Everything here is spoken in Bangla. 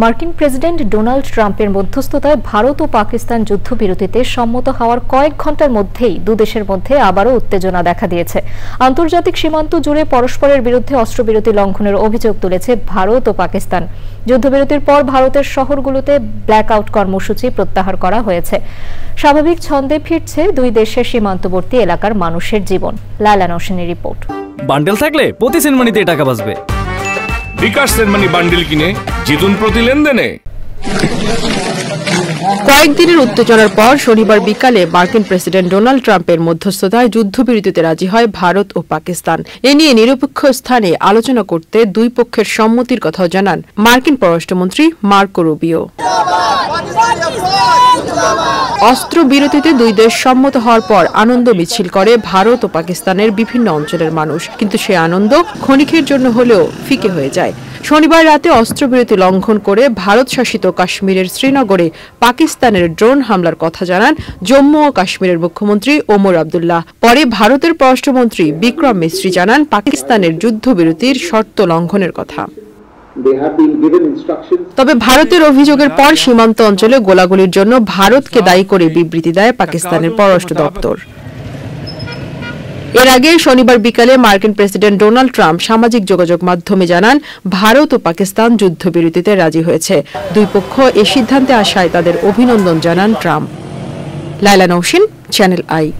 মার্কিন প্রেসিডেন্ট ডোনাল্ড ট্রাম্পের মধ্যস্থতায় ভারত ও পাকিস্তান যুদ্ধবিরতিতে সম্মত হওয়ার কয়েক ঘণ্টার মধ্যেই দুদেশের মধ্যে আবারও উত্তেজনা দেখা দিয়েছে। আন্তর্জাতিক সীমান্ত জুড়ে পরস্পরের বিরুদ্ধে অস্ত্রবিরতি লঙ্ঘনের অভিযোগ তুলেছে ভারত ও পাকিস্তান। যুদ্ধবিরতির পর ভারতের শহরগুলোতে ব্ল্যাকআউট কর্মসূচি প্রত্যাহার করা হয়েছে। স্বাভাবিক ছন্দে ফিরছে দুই দেশের সীমান্তবর্তী এলাকার মানুষের জীবন। লায়লা নওশিনের রিপোর্ট। বান্ডেল থাকলে প্রতি সেনমানিতে টাকা বাঁচবে। বিকাশ সেনমানি বান্ডেল কিনে জিতুন প্রতি লেনদেনে। কয়েকদিনের উত্তেজনার পর শনিবার বিকালে মার্কিন প্রেসিডেন্ট ডোনাল্ড ট্রাম্পের মধ্যস্থতায় যুদ্ধবিরতিতে রাজি হয় ভারত ও পাকিস্তান। এ নিয়ে নিরপেক্ষ স্থানে আলোচনা করতে দুই পক্ষের সম্মতির কথাও জানান মার্কিন পররাষ্ট্রমন্ত্রী মার্কো রুবিও। অস্ত্রবিরতিতে দুই দেশ সম্মত হওয়ার পর আনন্দ মিছিল করে ভারত ও পাকিস্তানের বিভিন্ন অঞ্চলের মানুষ, কিন্তু সে আনন্দ ক্ষণিকের জন্য হলেও ফিকে হয়ে যায়। শনিবার রাতে অস্ত্রবিরতি লঙ্ঘন করে ভারত শাসিত কাশ্মীরের শ্রীনগরে পাকিস্তানের ড্রোন হামলার কথা জানান জম্মু ও কাশ্মীরের মুখ্যমন্ত্রী ওমর আবদুল্লাহ। পরে ভারতের পররাষ্ট্রমন্ত্রী বিক্রম মিস্ত্রি জানান পাকিস্তানের যুদ্ধবিরতির শর্ত লঙ্ঘনের কথা। তবে ভারতের অভিযোগের পর সীমান্ত অঞ্চলে গোলাগুলির জন্য ভারতকে দায়ী করে বিবৃতি দেয় পাকিস্তানের পররাষ্ট্র দপ্তর। এর আগে শনিবার বিকালে মার্কিন প্রেসিডেন্ট ডোনাল্ড ট্রাম্প সামাজিক যোগাযোগ মাধ্যমে জানান ভারত ও পাকিস্তান যুদ্ধবিরতিতে রাজি হয়েছে। দুই পক্ষ এ সিদ্ধান্তে আসায় তাদের অভিনন্দন জানান Trump. Laila Nowshin, channel I.